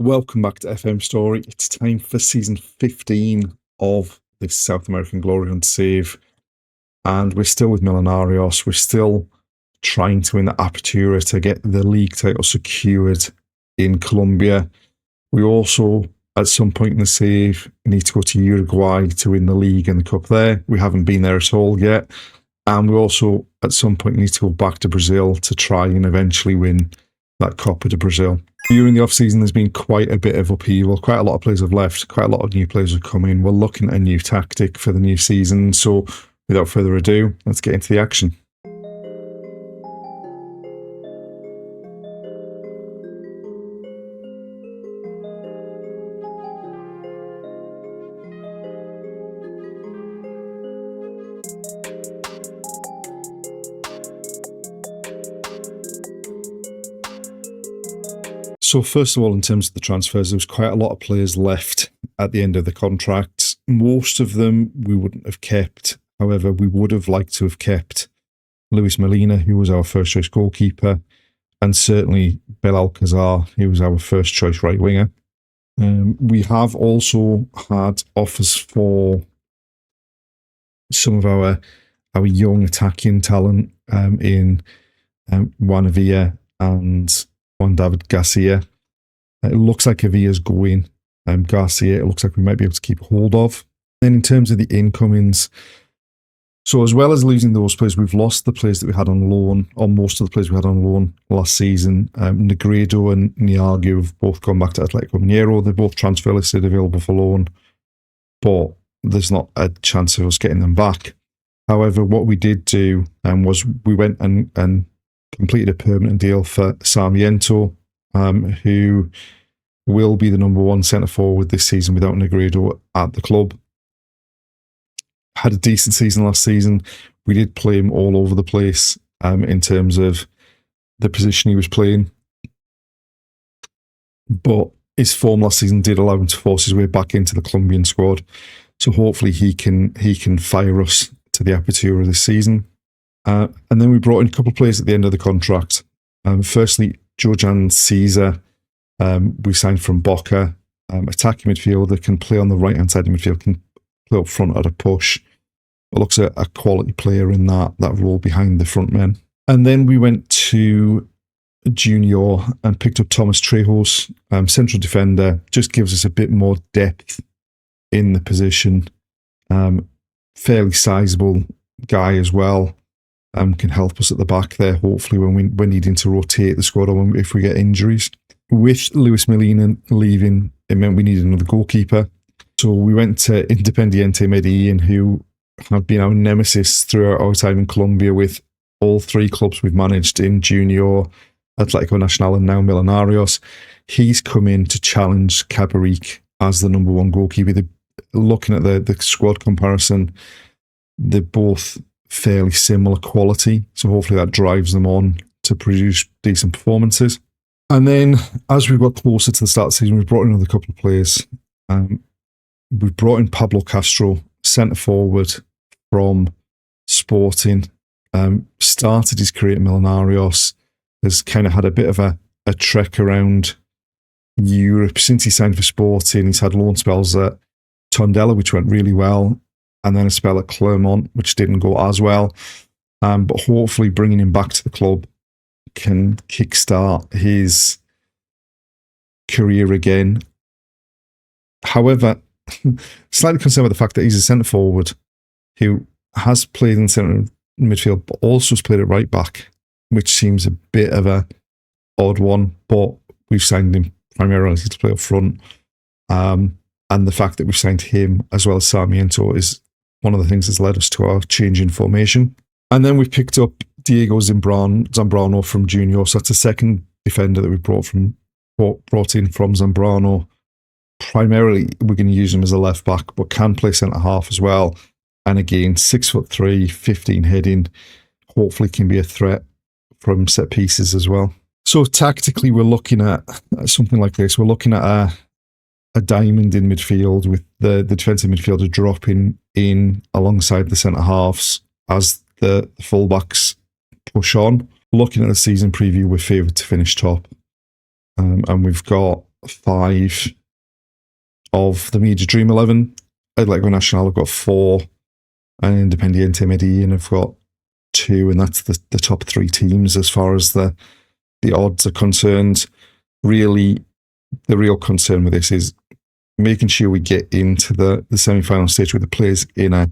Welcome back to FM Story. It's time for season 15 of this South American Glory Hunt save. And we're still with Millonarios. We're still trying to win the Apertura to get the league title secured in Colombia. We also, at some point in the save, need to go to Uruguay to win the league and the cup there. We haven't been there at all yet. And we also, at some point, need to go back to Brazil to try and eventually win that Copa de Brazil. During the off-season, there's been quite a bit of upheaval. Quite a lot of players have left. Quite a lot of new players have come in. We're looking at a new tactic for the new season. So without further ado, let's get into the action. So first of all, in terms of the transfers, there was quite a lot of players left at the end of the contracts. Most of them we wouldn't have kept. However, we would have liked to have kept Luis Molina, who was our first choice goalkeeper, and certainly Bel Alcazar, who was our first choice right winger. We have also had offers for some of our young attacking talent in Juan Avila and Juan David Garcia. It looks like Avila's going. Garcia, it looks like we might be able to keep hold of. Then in terms of the incomings, so as well as losing those players, we've lost the players that we had on loan, or most of the players we had on loan last season. Negredo and Niagu have both gone back to Atletico Mineiro. They're both transfer listed, available for loan, but there's not a chance of us getting them back. However, what we did do was we went and completed a permanent deal for Sarmiento, who will be the number one centre forward this season without Negredo at the club. Had a decent season last season. We did play him all over the place in terms of the position he was playing, but his form last season did allow him to force his way back into the Colombian squad. So hopefully he can fire us to the Apertura this season. And then we brought in a couple of players at the end of the contract. Firstly, Jojan Caesar, we signed from Boca, attacking midfielder, can play on the right-hand side of midfield, can play up front at a push. But looks a quality player in that role behind the front men. And then we went to Junior and picked up Thomas Trejos, central defender, just gives us a bit more depth in the position. Fairly sizable guy as well. Can help us at the back there, hopefully, when we're needing to rotate the squad or if we get injuries. With Luis Molina leaving, it meant we needed another goalkeeper. So we went to Independiente Medellin, who have been our nemesis throughout our time in Colombia with all three clubs we've managed in Junior, Atletico Nacional, and now Millonarios. He's come in to challenge Cabaric as the number one goalkeeper. Looking at the squad comparison, they're both fairly similar quality, so hopefully that drives them on to produce decent performances. And then as we got closer to the start of the season, we brought in another couple of players. We brought in Pablo Castro, centre forward from Sporting, started his career at Millonarios, has kind of had a bit of a trek around Europe since he signed for Sporting. He's had loan spells at Tondela, which went really well, and then a spell at Clermont, which didn't go as well. But hopefully bringing him back to the club can kickstart his career again. However, slightly concerned with the fact that he's a centre-forward who has played in centre midfield, but also has played at right-back, which seems a bit of a odd one, but we've signed him primarily to play up front. And the fact that we've signed him as well as Sarmiento is one of the things that's led us to our change in formation. And then we've picked up Diego Zambrano from Junior. So that's a second defender that we brought in from Zambrano. Primarily, we're going to use him as a left back, but can play centre half as well. And again, 6'3", 15 heading. Hopefully can be a threat from set pieces as well. So tactically, we're looking at something like this. We're looking at a diamond in midfield with the defensive midfielder dropping in alongside the centre halves as the fullbacks push on. Looking at the season preview, we're favoured to finish top. And we've got 5 of the Media Dream 11. Atletico Nacional have got 4, and Independiente Medellin have got 2, and that's the top 3 teams as far as the odds are concerned. Really, the real concern with this is making sure we get into the semi-final stage with the players in a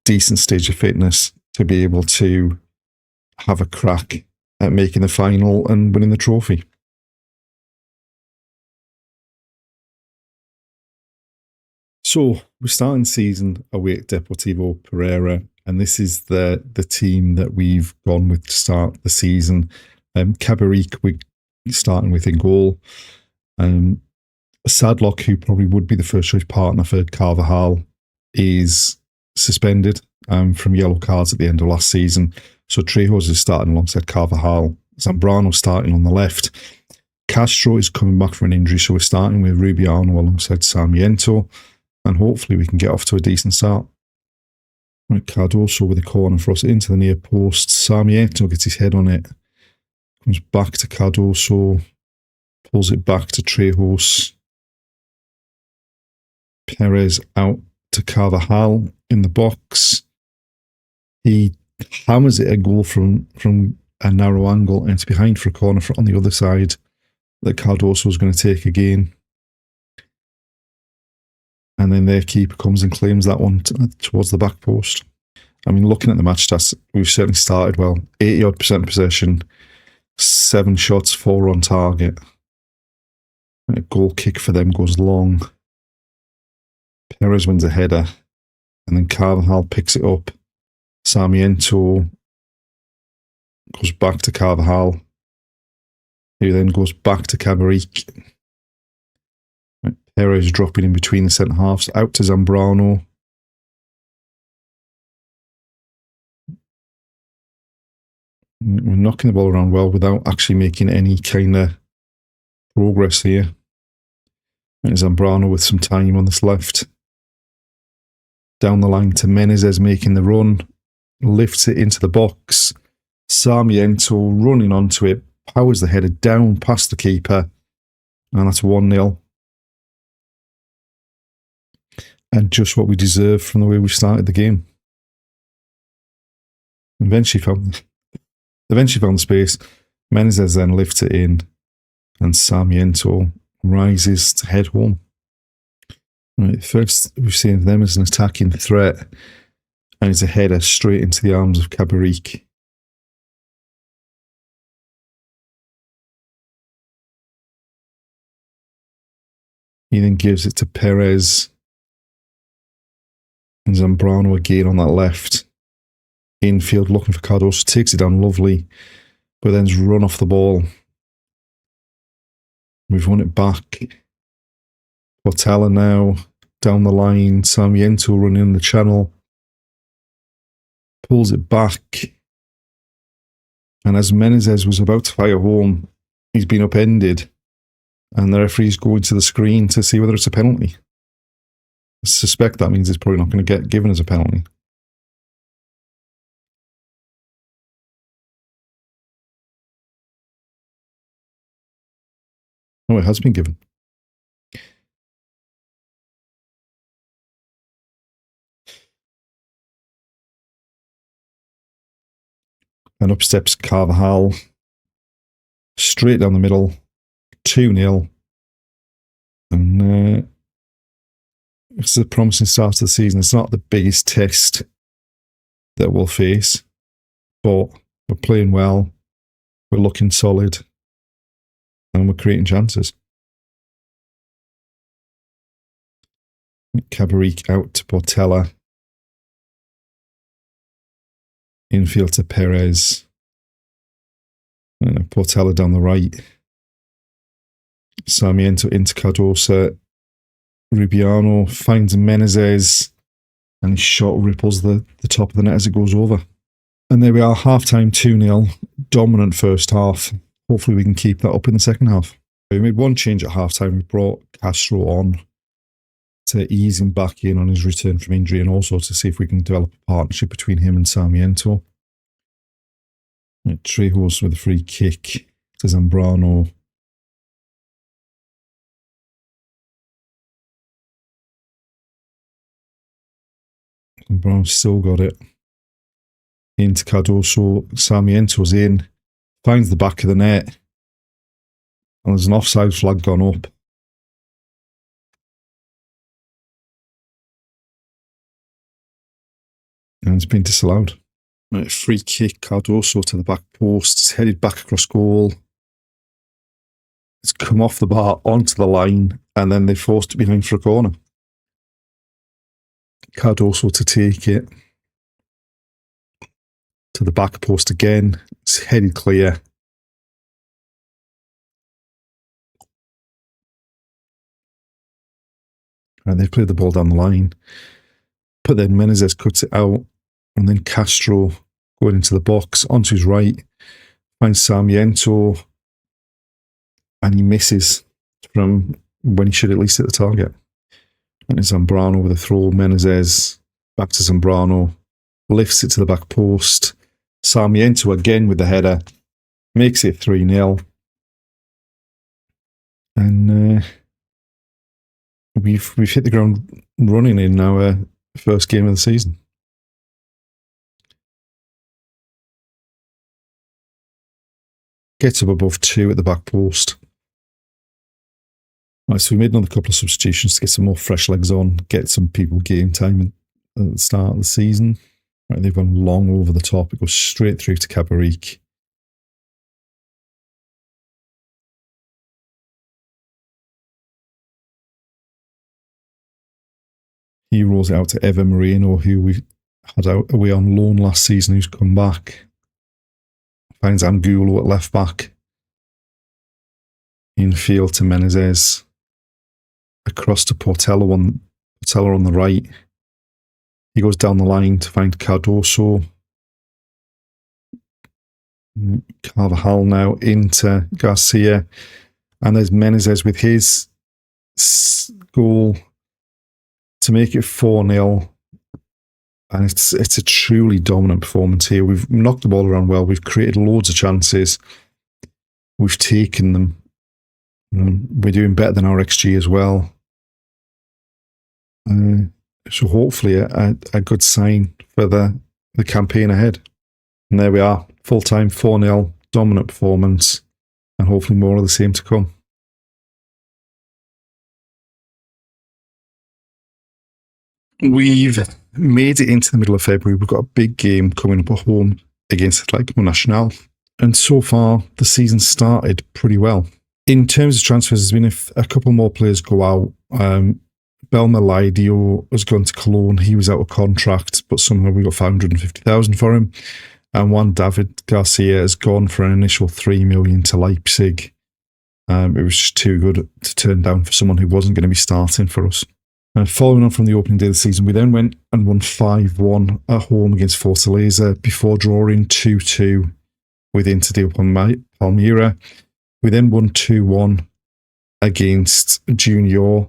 decent stage of fitness to be able to have a crack at making the final and winning the trophy. So we're starting the season away at Deportivo Pereira, and this is the team that we've gone with to start the season. Caberic, we're starting with in goal. Sadlock, who probably would be the first choice partner for Carvajal, is suspended from yellow cards at the end of last season. So Trejos is starting alongside Carvajal. Zambrano starting on the left. Castro is coming back from an injury, so we're starting with Rubiano alongside Sarmiento, and hopefully we can get off to a decent start. Right, Cardoso with a corner for us into the near post. Sarmiento gets his head on it. Comes back to Cardoso. Pulls it back to Trejos. Perez out to Carvajal in the box. He hammers it a goal from a narrow angle, and it's behind for a corner on the other side that Cardoso is going to take again. And then their keeper comes and claims that one towards the back post. I mean, looking at the match stats, we've certainly started well. 80% possession, 7 shots, 4 on target. A goal kick for them goes long. Perez wins a header, and then Carvajal picks it up. Sarmiento goes back to Carvajal, who then goes back to Caberic. Perez dropping in between the centre halves, out to Zambrano. We're knocking the ball around well without actually making any kind of progress here. And Zambrano with some time on this left. Down the line to Menezes making the run. Lifts it into the box. Sarmiento running onto it. Powers the header down past the keeper. And that's 1-0. And just what we deserve from the way we started the game. Eventually found the space. Menezes then lifts it in, and Sarmiento rises to head home. Right, first, we've seen them as an attacking threat, and it's a header straight into the arms of Caberic. He then gives it to Perez. And Zambrano again on that left. Infield looking for Cardoso. Takes it down lovely. But then's run off the ball. We've won it back. Portela now down the line. Sarmiento running in the channel. Pulls it back. And as Menezes was about to fire home, he's been upended. And the referee's going to the screen to see whether it's a penalty. I suspect that means it's probably not going to get given as a penalty. Oh, it has been given. And up steps Carvajal. Straight down the middle. 2-0. And it's a promising start to the season. It's not the biggest test that we'll face, but we're playing well, we're looking solid, and we're creating chances. Caberic out to Portela. Infield to Perez. Portela down the right. Sarmiento into Cardoso. Rubiano finds Menezes, and his shot ripples the top of the net as it goes over. And there we are, half-time 2-0, dominant first half. Hopefully we can keep that up in the second half. We made one change at half-time. We brought Castro on to ease him back in on his return from injury, and also to see if we can develop a partnership between him and Sarmiento. Trejos with a free kick to Zambrano. Brown's still got it. Into Cardoso. Sarmiento's in. Finds the back of the net. And there's an offside flag gone up. And it's been disallowed. Right, free kick, Cardoso to the back post. It's headed back across goal. It's come off the bar onto the line, and then they forced it behind for a corner. Cardoso to take it. To the back post again. It's headed clear. And they've played the ball down the line. But then Menezes cuts it out. And then Castro going into the box, onto his right, finds Sarmiento, and he misses from when he should at least hit the target. And it's Zambrano with a throw. Menezes back to Zambrano, lifts it to the back post. Sarmiento again with the header, makes it 3-0. And we've hit the ground running in our first game of the season. Gets up above 2 at the back post. Right, so we made another couple of substitutions to get some more fresh legs on, get some people game time at the start of the season. Right, they've gone long over the top. It goes straight through to Cabaric. He rolls it out to Ever Moreno, who we had out away on loan last season, who's come back. Finds Angulo at left back. Infield to Menezes. Across to Portela on the right. He goes down the line to find Cardoso. Carvajal now into Garcia. And there's Menezes with his goal to make it 4-0. And it's a truly dominant performance here. We've knocked the ball around well. We've created loads of chances. We've taken them. We're doing better than our XG as well. So hopefully a good sign for the campaign ahead. And there we are. Full-time 4-0, dominant performance. And hopefully more of the same to come. We've made it into the middle of February. We've got a big game coming up at home against Atletico Nacional. And so far, the season started pretty well. In terms of transfers, there's been a couple more players go out. Belma Laidio has gone to Cologne. He was out of contract, but somehow we got 550,000 for him. And Juan David Garcia has gone for an initial 3 million to Leipzig. It was just too good to turn down for someone who wasn't going to be starting for us. Following on from the opening day of the season, we then went and won 5-1 at home against Fortaleza before drawing 2-2 with Inter de Palmira. We then won 2-1 against Junior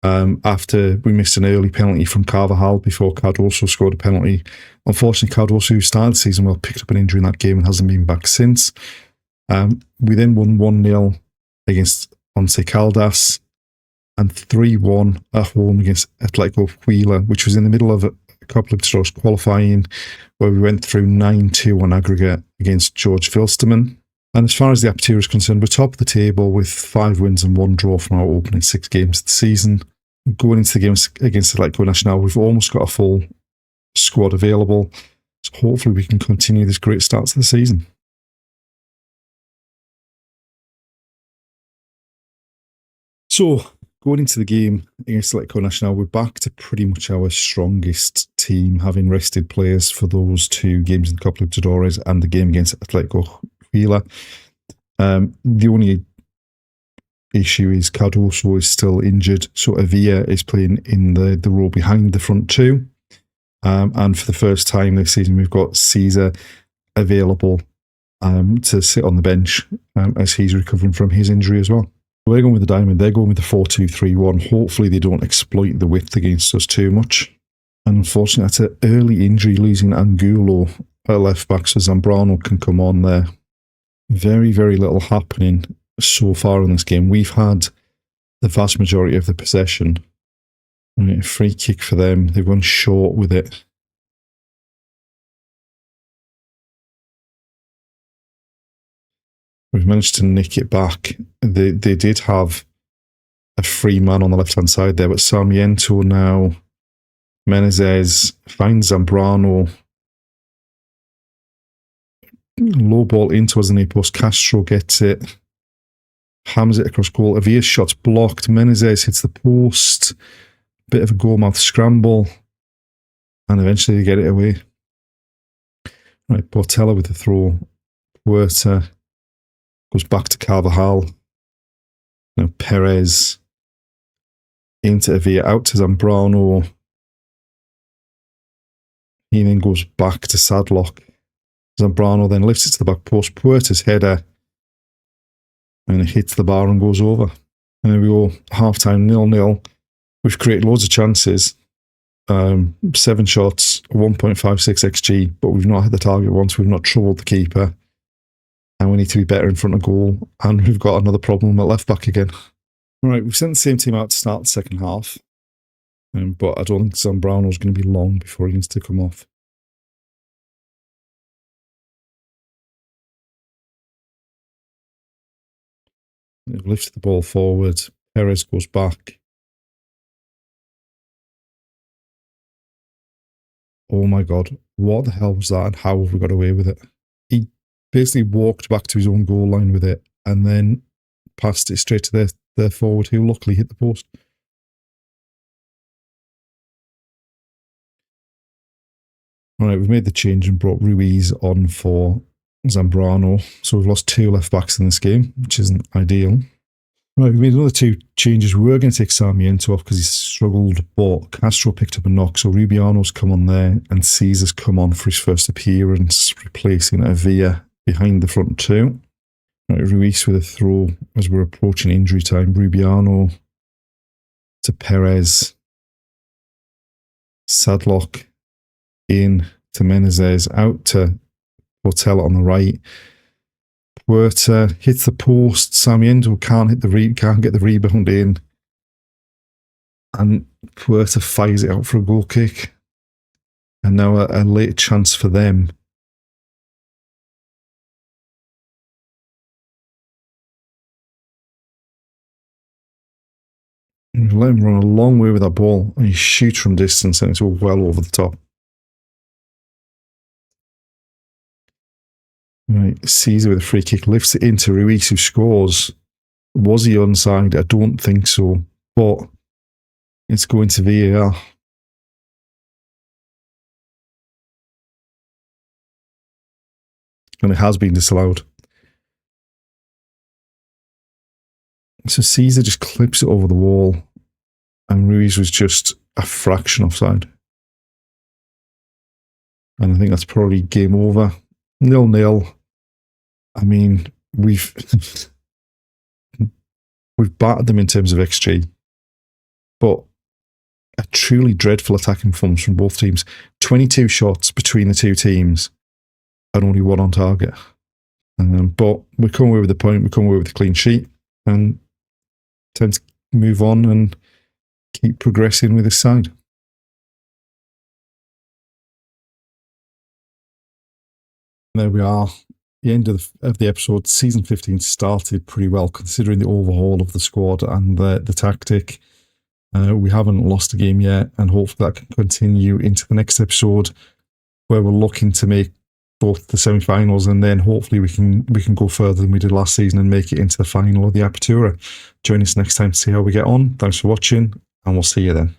after we missed an early penalty from Carvajal before Cardoso scored a penalty. Unfortunately, Cardoso, who started the season well, picked up an injury in that game and hasn't been back since. We then won 1-0 against Once Caldas. And 3-1 at home against Atletico Huila, which was in the middle of a Copa Libertadores qualifying, where we went through 9-2 on aggregate against George Filsterman. And as far as the Apertura is concerned, we're top of the table with 5 wins and 1 draw from our opening 6 games of the season. Going into the games against Atletico Nacional, we've almost got a full squad available. So hopefully we can continue this great start to the season. So, going into the game against Atletico Nacional, we're back to pretty much our strongest team, having rested players for those 2 games in the Copa Libertadores and the game against Atletico Huila. The only issue is Cardoso is still injured, so Avila is playing in the role behind the front 2. And for the first time this season, we've got Caesar available to sit on the bench as he's recovering from his injury as well. We're going with the diamond. They're going with the 4-2-3-1. Hopefully they don't exploit the width against us too much. And unfortunately, that's an early injury, losing Angulo at left back, so Zambrano can come on there. Very, very little happening so far in this game. We've had the vast majority of the possession. Free kick for them. They've gone short with it. We've managed to nick it back. They did have a free man on the left-hand side there, but Sarmiento now, Menezes finds Zambrano. Low ball into us in the post. Castro gets it. Hams it across goal. Avia's shot's blocked. Menezes hits the post. Bit of a goal-mouth scramble. And eventually they get it away. Right, Portela with the throw. Huerta goes back to Carvajal. Now Perez into Avia, out to Zambrano. He then goes back to Sadlock. Zambrano then lifts it to the back post. Puerta's header. And it hits the bar and goes over. And there we go. Half-time 0-0. We've created loads of chances. 7 shots, 1.56 XG, but we've not hit the target once. We've not troubled the keeper. And we need to be better in front of goal. And we've got another problem at left back again. All right, we've sent the same team out to start the second half. But I don't think Zambrano's going to be long before he needs to come off. They've lifted the ball forward. Perez goes back. Oh my God, what the hell was that and how have we got away with it? He basically walked back to his own goal line with it and then passed it straight to their forward, who luckily hit the post. All right, we've made the change and brought Ruiz on for Zambrano. So we've lost 2 left backs in this game, which isn't ideal. Right, we made another 2 changes. We were going to take Sarmiento off because he struggled, but Castro picked up a knock. So Rubiano's come on there and Caesar's come on for his first appearance, replacing Avia behind the front 2. Right, Ruiz with a throw as we're approaching injury time. Rubiano to Perez. Sadlock in to Menezes, out to Portela on the right. Huerta hits the post. Sarmiento can't get the rebound in, and Huerta fires it out for a goal kick. And now a late chance for them. And let him run a long way with that ball, and he shoots from distance, and it's all well over the top. Right, Caesar with a free kick lifts it into Ruiz, who scores. Was he onside? I don't think so, but it's going to VAR. And it has been disallowed. So Caesar just clips it over the wall, and Ruiz was just a fraction offside. And I think that's probably game over. 0-0. I mean, we've battered them in terms of XG, but a truly dreadful attacking performance from both teams. 22 shots between the 2 teams and only 1 on target. But we come away with the point, we come away with a clean sheet, and tend to move on and keep progressing with this side. There we are. The end of the episode. Season 15 started pretty well considering the overhaul of the squad and the tactic. We haven't lost a game yet, and hopefully that can continue into the next episode, where we're looking to make both the semi-finals, and then hopefully we can go further than we did last season and make it into the final of the Apertura. Join us next time to see how we get on. Thanks for watching, and we'll see you then.